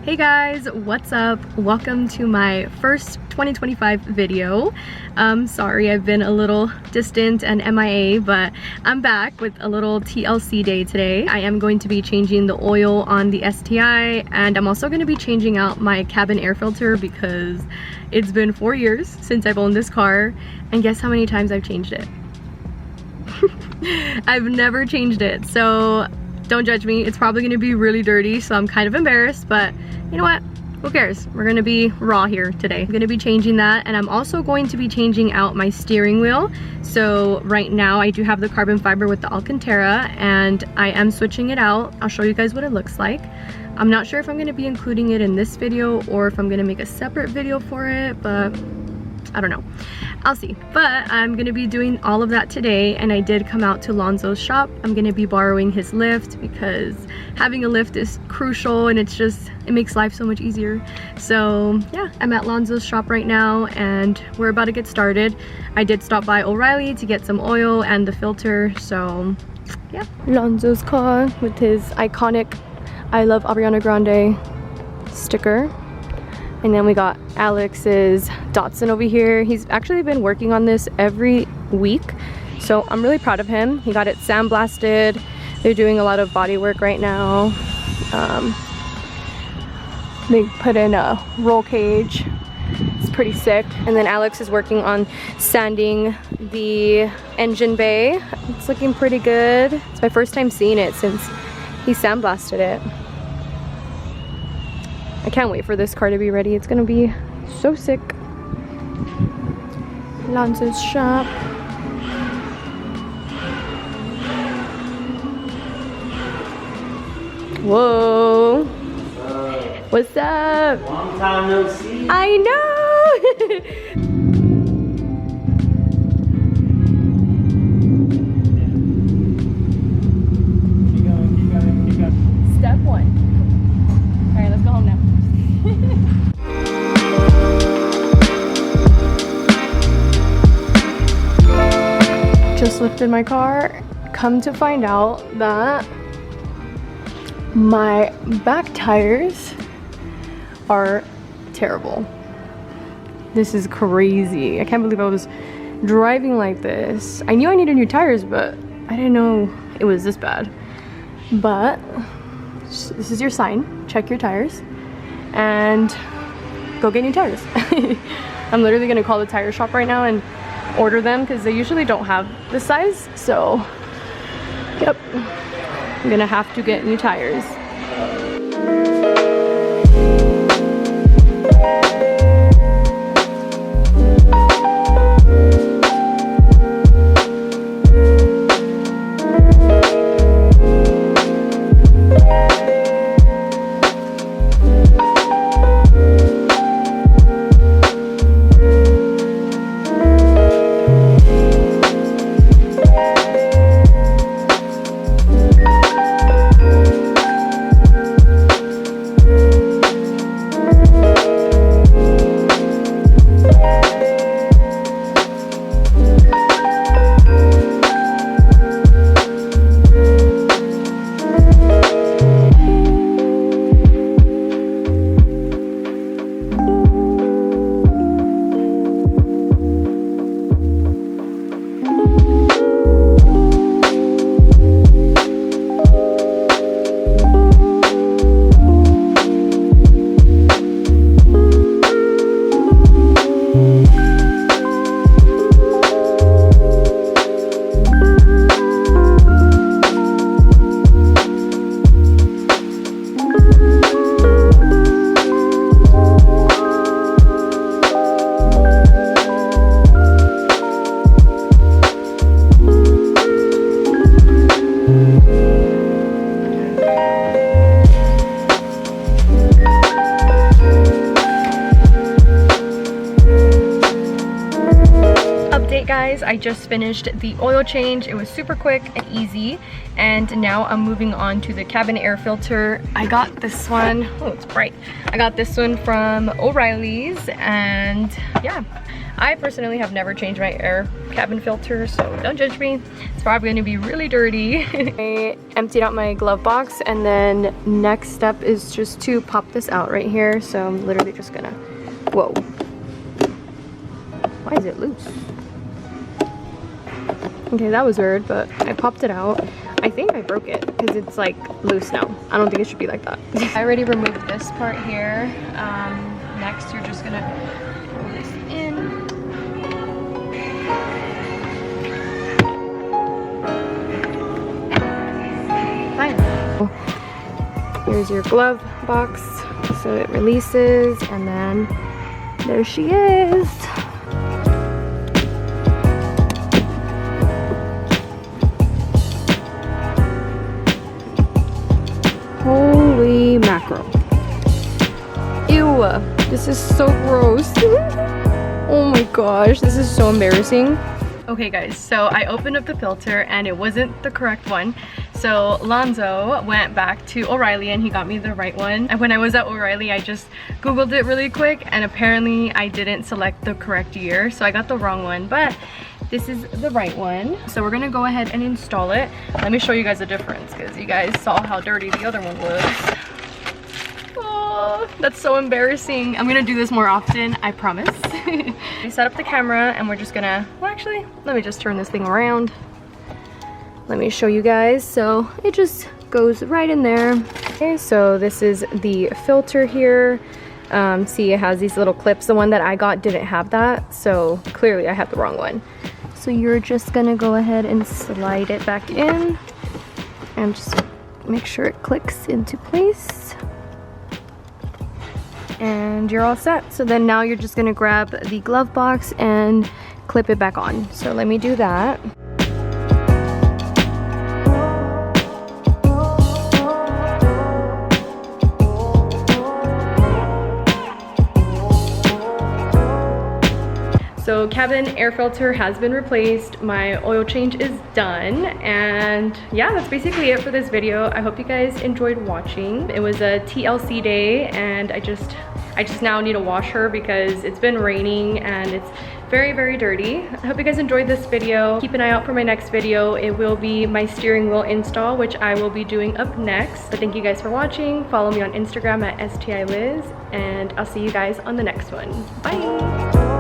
Hey guys, what's up? Welcome to my first 2025 video. Sorry I've been a little distant and MIA, but I'm back with a little TLC day today. I am going to be changing the oil on the STI, and I'm also going to be changing out my cabin air filter because it's been 4 years since I've owned this car, and guess how many times I've changed it? I've never changed it, so don't judge me. It's probably gonna be really dirty, so I'm kind of embarrassed, but you know what? Who cares? We're gonna be raw here today. I'm gonna be changing that, and I'm also going to be changing out my steering wheel. So right now I do have the carbon fiber with the Alcantara, and I am switching it out. I'll show you guys what it looks like. I'm not sure if I'm gonna be including it in this video or if I'm gonna make a separate video for it, but I don't know. I'll see. But I'm gonna be doing all of that today, and I did come out to Lonzo's shop. I'm gonna be borrowing his lift because having a lift is crucial, and it makes life so much easier. So yeah, I'm at Lonzo's shop right now and we're about to get started. I did stop by O'Reilly to get some oil and the filter, so yeah. Lonzo's car with his iconic I love Ariana Grande sticker. And then we got Alex's Datsun over here. He's actually been working on this every week, so I'm really proud of him. He got it sandblasted. They're doing a lot of body work right now. They put in a roll cage. It's pretty sick. And then Alex is working on sanding the engine bay. It's looking pretty good. It's my first time seeing it since he sandblasted it. I can't wait for this car to be ready. It's gonna be so sick. Lonzo's shop. Whoa. What's up? Long time no see. I know. Keep going. Step one. All right, let's go home now. Just lifted my car. Come to find out that my back tires are terrible. This is crazy. I can't believe I was driving like this. I knew I needed new tires, but I didn't know it was this bad. But this is your sign. Check your tires and go get new tires. I'm literally gonna call the tire shop right now and order them because they usually don't have this size. So yep, I'm gonna have to get new tires. guys, I just finished the oil change. It was super quick and easy, and now I'm moving on to the cabin air filter. I got this one, oh it's bright. I got this one from O'Reilly's, and yeah, I personally have never changed my air cabin filter, so don't judge me. It's probably gonna be really dirty. I emptied out my glove box, and then next step is just to pop this out right here. So I'm literally just gonna, whoa. Why is it loose? Okay, that was weird, but I popped it out. I think I broke it because it's like loose now. I don't think it should be like that. I already removed this part here. Next, you're just gonna pull this in. Here's your glove box, so it releases, and then there she is. Holy mackerel. Ew, this is so gross. Oh my gosh, this is so embarrassing. Okay guys, so I opened up the filter and it wasn't the correct one. So Lonzo went back to O'Reilly and he got me the right one. And when I was at O'Reilly, I just Googled it really quick, and apparently I didn't select the correct year. So I got the wrong one, but this is the right one. So we're gonna go ahead and install it. Let me show you guys the difference, because you guys saw how dirty the other one was. Oh, that's so embarrassing. I'm gonna do this more often, I promise. We set up the camera and we're just gonna, well actually, let me just turn this thing around. Let me show you guys. So it just goes right in there. Okay, so this is the filter here. See, it has these little clips. The one that I got didn't have that, so clearly I had the wrong one. So you're just gonna go ahead and slide it back in and just make sure it clicks into place. And you're all set. So then now you're just gonna grab the glove box and clip it back on. So let me do that. So cabin air filter has been replaced, my oil change is done, and yeah, that's basically it for this video. I hope you guys enjoyed watching. It was a TLC day, and I just now need to wash her because it's been raining and it's very, very dirty. I hope you guys enjoyed this video. Keep an eye out for my next video. It will be my steering wheel install, which I will be doing up next. But thank you guys for watching. Follow me on Instagram at STILIZ, and I'll see you guys on the next one. Bye!